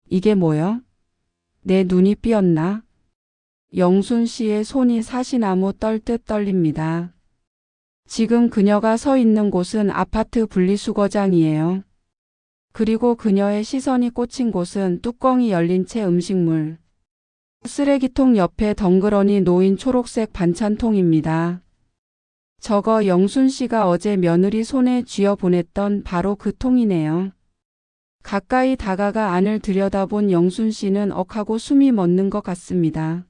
이게 뭐여? 내 눈이 삐었나? 영순 씨의 손이 사시나무 떨듯 떨립니다. 지금 그녀가 서 있는 곳은 아파트 분리수거장이에요. 그리고 그녀의 시선이 꽂힌 곳은 뚜껑이 열린 채 음식물. 쓰레기통 옆에 덩그러니 놓인 초록색 반찬통입니다. 저거 영순 씨가 어제 며느리 손에 쥐어 보냈던 바로 그 통이네요. 가까이 다가가 안을 들여다본 영순 씨는 억하고 숨이 멎는 것 같습니다.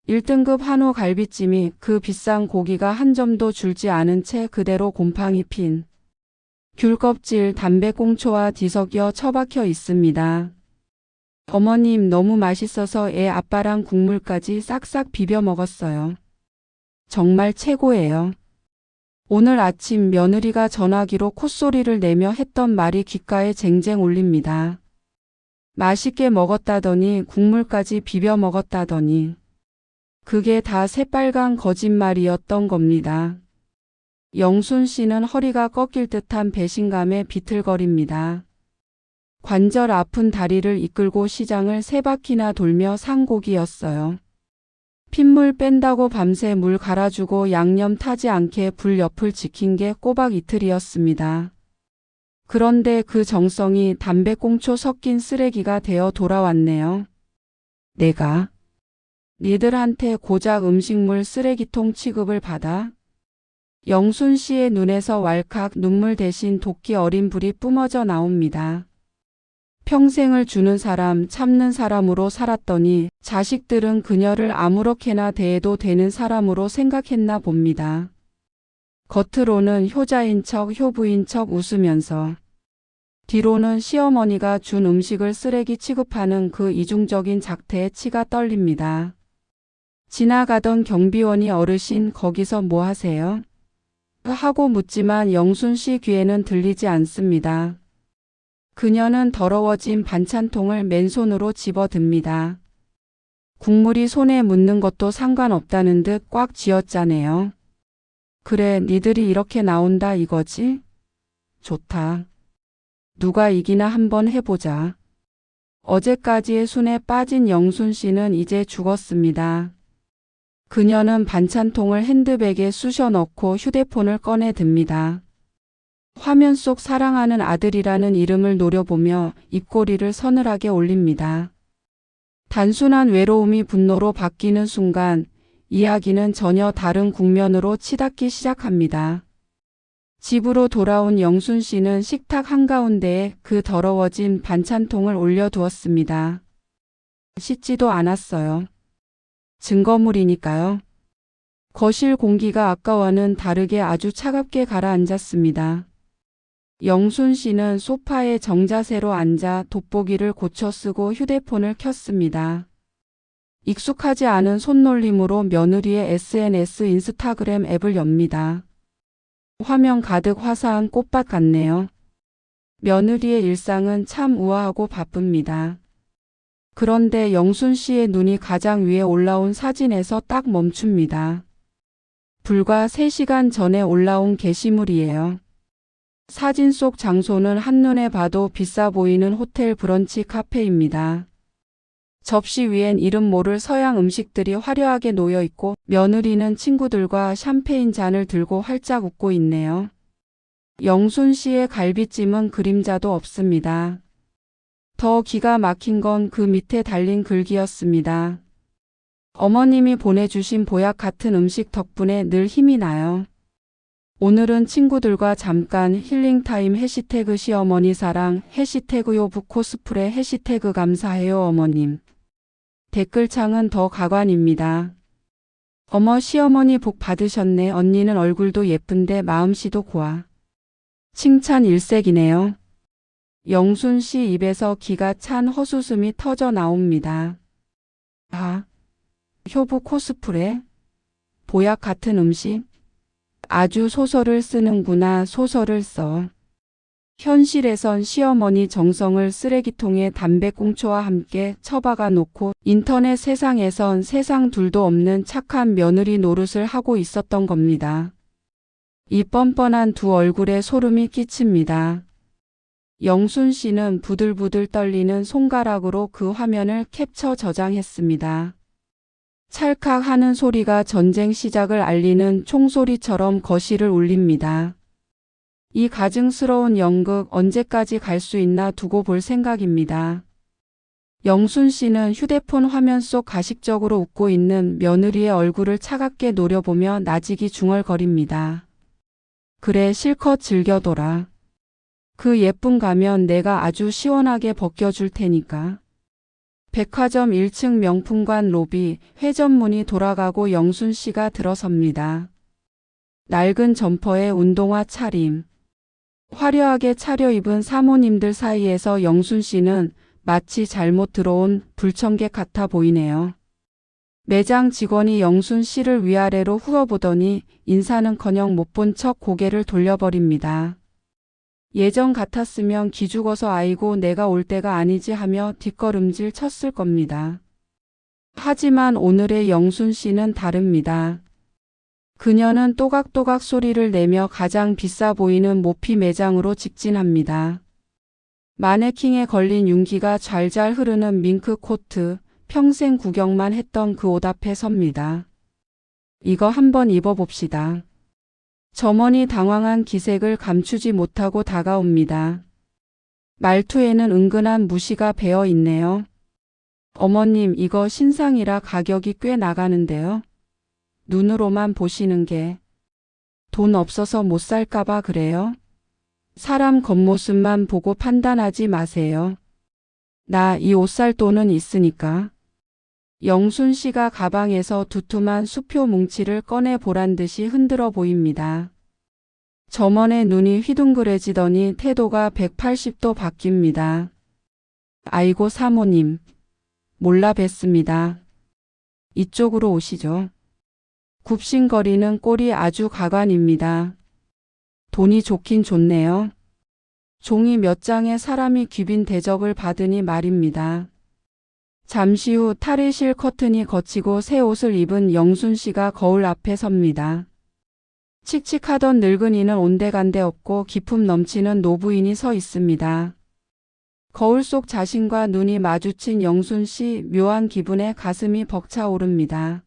1등급 한우 갈비찜이 그 비싼 고기가 한 점도 줄지 않은 채 그대로 곰팡이 핀 귤껍질 담배꽁초와 뒤섞여 처박혀 있습니다. 어머님 너무 맛있어서 애 아빠랑 국물까지 싹싹 비벼 먹었어요. 정말 최고예요. 오늘 아침 며느리가 전화기로 콧소리를 내며 했던 말이 귓가에 쟁쟁 울립니다. 맛있게 먹었다더니 국물까지 비벼 먹었다더니 그게 다 새빨간 거짓말이었던 겁니다. 영순 씨는 허리가 꺾일 듯한 배신감에 비틀거립니다. 관절 아픈 다리를 이끌고 시장을 3바퀴나 돌며 산 고기였어요. 핏물 뺀다고 밤새 물 갈아주고 양념 타지 않게 불 옆을 지킨 게 꼬박 이틀이었습니다. 그런데 그 정성이 담배꽁초 섞인 쓰레기가 되어 돌아왔네요. 내가 니들한테 고작 음식물 쓰레기통 취급을 받아? 영순 씨의 눈에서 왈칵 눈물 대신 도끼 어린 불이 뿜어져 나옵니다. 평생을 주는 사람, 참는 사람으로 살았더니 자식들은 그녀를 아무렇게나 대해도 되는 사람으로 생각했나 봅니다. 겉으로는 효자인 척, 효부인 척 웃으면서 뒤로는 시어머니가 준 음식을 쓰레기 취급하는 그 이중적인 작태에 치가 떨립니다. 지나가던 경비원이 어르신 거기서 뭐 하세요? 하고 묻지만 영순 씨 귀에는 들리지 않습니다. 그녀는 더러워진 반찬통을 맨손으로 집어듭니다. 국물이 손에 묻는 것도 상관없다는 듯 꽉 쥐었자네요. 그래, 니들이 이렇게 나온다 이거지? 좋다. 누가 이기나 한번 해보자. 어제까지의 순에 빠진 영순 씨는 이제 죽었습니다. 그녀는 반찬통을 핸드백에 쑤셔 넣고 휴대폰을 꺼내 듭니다. 화면 속 사랑하는 아들이라는 이름을 노려보며 입꼬리를 서늘하게 올립니다. 단순한 외로움이 분노로 바뀌는 순간 이야기는 전혀 다른 국면으로 치닫기 시작합니다. 집으로 돌아온 영순 씨는 식탁 한가운데에 그 더러워진 반찬통을 올려두었습니다. 씻지도 않았어요. 증거물이니까요. 거실 공기가 아까와는 다르게 아주 차갑게 가라앉았습니다. 영순 씨는 소파에 정자세로 앉아 돋보기를 고쳐 쓰고 휴대폰을 켰습니다. 익숙하지 않은 손놀림으로 며느리의 SNS 인스타그램 앱을 엽니다. 화면 가득 화사한 꽃밭 같네요. 며느리의 일상은 참 우아하고 바쁩니다. 그런데 영순 씨의 눈이 가장 위에 올라온 사진에서 딱 멈춥니다. 불과 3시간 전에 올라온 게시물이에요. 사진 속 장소는 한눈에 봐도 비싸 보이는 호텔 브런치 카페입니다. 접시 위엔 이름 모를 서양 음식들이 화려하게 놓여 있고 며느리는 친구들과 샴페인 잔을 들고 활짝 웃고 있네요. 영순 씨의 갈비찜은 그림자도 없습니다. 더 기가 막힌 건 그 밑에 달린 글귀였습니다. 어머님이 보내주신 보약 같은 음식 덕분에 늘 힘이 나요. 오늘은 친구들과 잠깐 힐링타임 해시태그 시어머니 사랑 해시태그 요브 코스프레 해시태그 감사해요 어머님. 댓글창은 더 가관입니다. 어머 시어머니 복 받으셨네. 언니는 얼굴도 예쁜데 마음씨도 고와. 칭찬 일색이네요. 영순 씨 입에서 기가 찬 헛웃음이 터져 나옵니다. 아, 효부 코스프레? 보약 같은 음식? 아주 소설을 쓰는구나. 소설을 써. 현실에선 시어머니 정성을 쓰레기통에 담배꽁초와 함께 처박아 놓고 인터넷 세상에선 세상 둘도 없는 착한 며느리 노릇을 하고 있었던 겁니다. 이 뻔뻔한 두 얼굴에 소름이 끼칩니다. 영순 씨는 부들부들 떨리는 손가락으로 그 화면을 캡처 저장했습니다. 찰칵 하는 소리가 전쟁 시작을 알리는 총소리처럼 거실을 울립니다. 이 가증스러운 연극 언제까지 갈 수 있나 두고 볼 생각입니다. 영순 씨는 휴대폰 화면 속 가식적으로 웃고 있는 며느리의 얼굴을 차갑게 노려보며 나직이 중얼거립니다. 그래, 실컷 즐겨둬라. 그 예쁜 가면 내가 아주 시원하게 벗겨줄 테니까. 백화점 1층 명품관 로비, 회전문이 돌아가고 영순 씨가 들어섭니다. 낡은 점퍼에 운동화 차림. 화려하게 차려입은 사모님들 사이에서 영순 씨는 마치 잘못 들어온 불청객 같아 보이네요. 매장 직원이 영순 씨를 위아래로 훑어보더니 인사는커녕 못 본 척 고개를 돌려버립니다. 예전 같았으면 기죽어서 아이고 내가 올 때가 아니지 하며 뒷걸음질 쳤을 겁니다. 하지만 오늘의 영순 씨는 다릅니다. 그녀는 또각또각 소리를 내며 가장 비싸 보이는 모피 매장으로 직진합니다. 마네킹에 걸린 윤기가 잘잘 흐르는 밍크 코트, 평생 구경만 했던 그 옷 앞에 섭니다. 이거 한번 입어봅시다. 점원이 당황한 기색을 감추지 못하고 다가옵니다. 말투에는 은근한 무시가 배어 있네요. 어머님, 이거 신상이라 가격이 꽤 나가는데요. 눈으로만 보시는 게 돈 없어서 못 살까봐 그래요? 사람 겉모습만 보고 판단하지 마세요. 나 이 옷 살 돈은 있으니까. 영순 씨가 가방에서 두툼한 수표 뭉치를 꺼내 보란 듯이 흔들어 보입니다. 점원의 눈이 휘둥그레지더니 태도가 180도 바뀝니다. 아이고 사모님, 몰라 뵀습니다. 이쪽으로 오시죠. 굽신거리는 꼴이 아주 가관입니다. 돈이 좋긴 좋네요. 종이 몇 장에 사람이 귀빈 대접을 받으니 말입니다. 잠시 후 탈의실 커튼이 걷히고 새 옷을 입은 영순 씨가 거울 앞에 섭니다. 칙칙하던 늙은이는 온데간데 없고 기품 넘치는 노부인이 서 있습니다. 거울 속 자신과 눈이 마주친 영순 씨, 묘한 기분에 가슴이 벅차오릅니다.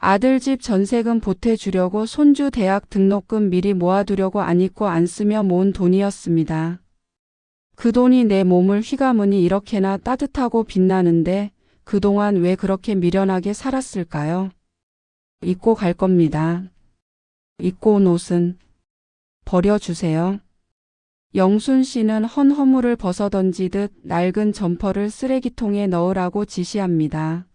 아들 집 전세금 보태주려고 손주 대학 등록금 미리 모아두려고 안 입고 안 쓰며 모은 돈이었습니다. 그 돈이 내 몸을 휘감으니 이렇게나 따뜻하고 빛나는데 그동안 왜 그렇게 미련하게 살았을까요? 입고 갈 겁니다. 입고 온 옷은 버려주세요. 영순 씨는 헌허물을 벗어던지듯 낡은 점퍼를 쓰레기통에 넣으라고 지시합니다.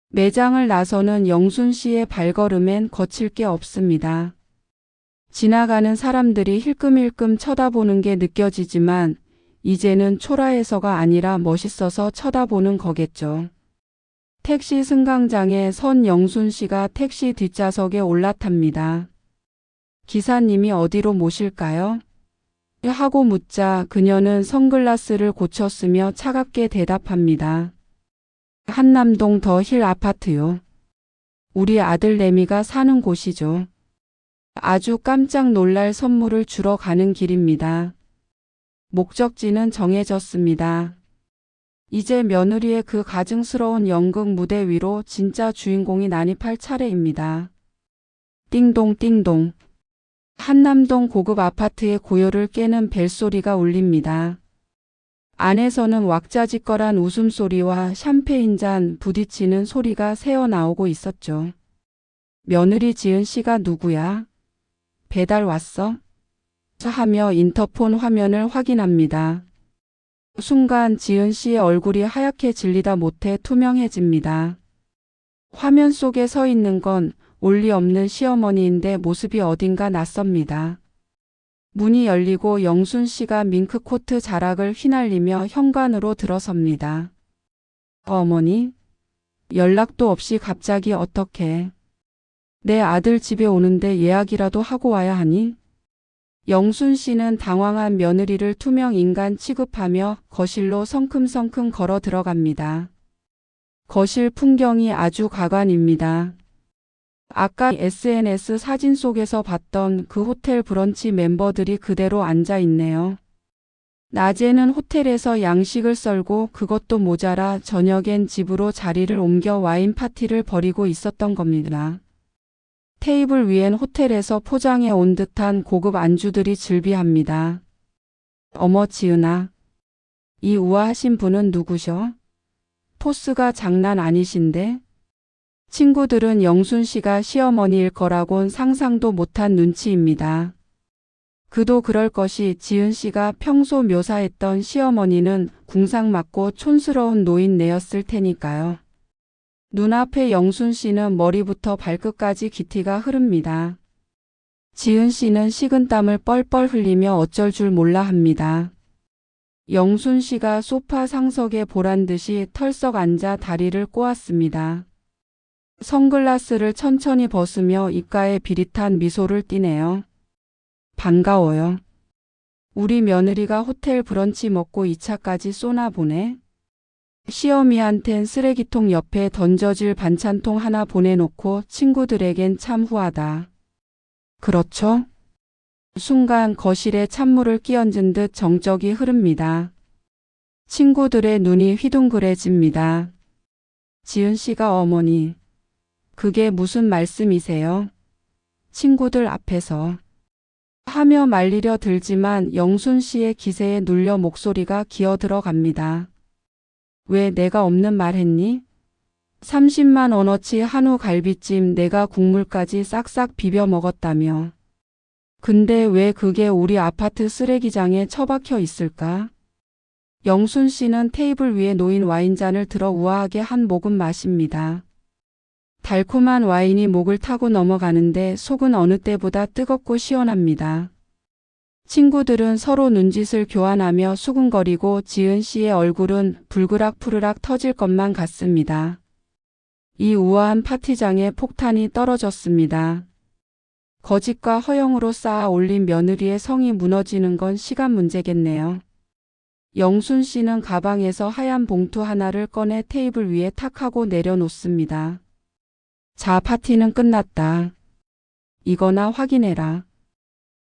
매장을 나서는 영순 씨의 발걸음엔 거칠 게 없습니다. 지나가는 사람들이 힐끔힐끔 쳐다보는 게 느껴지지만 이제는 초라해서가 아니라 멋있어서 쳐다보는 거겠죠. 택시 승강장에 선 영순 씨가 택시 뒷좌석에 올라탑니다. 기사님이 어디로 모실까요? 하고 묻자 그녀는 선글라스를 고쳤으며 차갑게 대답합니다. 한남동 더 힐 아파트요. 우리 아들 레미가 사는 곳이죠. 아주 깜짝 놀랄 선물을 주러 가는 길입니다. 목적지는 정해졌습니다. 이제 며느리의 그 가증스러운 연극 무대 위로 진짜 주인공이 난입할 차례입니다. 띵동 띵동. 한남동 고급 아파트의 고요를 깨는 벨소리가 울립니다. 안에서는 왁자지껄한 웃음소리와 샴페인잔 부딪히는 소리가 새어나오고 있었죠. 며느리 지은 씨가 누구야? 배달 왔어? 하며 인터폰 화면을 확인합니다. 순간 지은 씨의 얼굴이 하얗게 질리다 못해 투명해집니다. 화면 속에 서 있는 건 올리 없는 시어머니인데 모습이 어딘가 낯섭니다. 문이 열리고 영순 씨가 밍크 코트 자락을 휘날리며 현관으로 들어섭니다. 어머니? 연락도 없이 갑자기 어떻게? 내 아들 집에 오는데 예약이라도 하고 와야 하니? 영순 씨는 당황한 며느리를 투명 인간 취급하며 거실로 성큼성큼 걸어 들어갑니다. 거실 풍경이 아주 가관입니다. 아까 SNS 사진 속에서 봤던 그 호텔 브런치 멤버들이 그대로 앉아 있네요. 낮에는 호텔에서 양식을 썰고 그것도 모자라 저녁엔 집으로 자리를 옮겨 와인 파티를 벌이고 있었던 겁니다. 테이블 위엔 호텔에서 포장해 온 듯한 고급 안주들이 즐비합니다. 어머 지은아, 이 우아하신 분은 누구셔? 포스가 장난 아니신데? 친구들은 영순 씨가 시어머니일 거라곤 상상도 못한 눈치입니다. 그도 그럴 것이 지은 씨가 평소 묘사했던 시어머니는 궁상맞고 촌스러운 노인네였을 테니까요. 눈앞에 영순 씨는 머리부터 발끝까지 기티가 흐릅니다. 지은 씨는 식은땀을 뻘뻘 흘리며 어쩔 줄 몰라 합니다. 영순 씨가 소파 상석에 보란 듯이 털썩 앉아 다리를 꼬았습니다. 선글라스를 천천히 벗으며 입가에 비릿한 미소를 띠네요. 반가워요. 우리 며느리가 호텔 브런치 먹고 2차까지 쏘나 보네. 시어미한텐 쓰레기통 옆에 던져질 반찬통 하나 보내놓고 친구들에겐 참 후하다. 그렇죠? 순간 거실에 찬물을 끼얹은 듯 정적이 흐릅니다. 친구들의 눈이 휘둥그레집니다. 지은 씨가 어머니, 그게 무슨 말씀이세요? 친구들 앞에서. 하며 말리려 들지만 영순 씨의 기세에 눌려 목소리가 기어 들어갑니다. 왜 내가 없는 말 했니? 30만 원어치 한우 갈비찜 내가 국물까지 싹싹 비벼 먹었다며. 근데 왜 그게 우리 아파트 쓰레기장에 처박혀 있을까? 영순 씨는 테이블 위에 놓인 와인잔을 들어 우아하게 한 모금 마십니다. 달콤한 와인이 목을 타고 넘어가는데 속은 어느 때보다 뜨겁고 시원합니다. 친구들은 서로 눈짓을 교환하며 수군거리고 지은 씨의 얼굴은 불그락푸르락 터질 것만 같습니다. 이 우아한 파티장에 폭탄이 떨어졌습니다. 거짓과 허영으로 쌓아 올린 며느리의 성이 무너지는 건 시간 문제겠네요. 영순 씨는 가방에서 하얀 봉투 하나를 꺼내 테이블 위에 탁 하고 내려놓습니다. 자, 파티는 끝났다. 이거나 확인해라.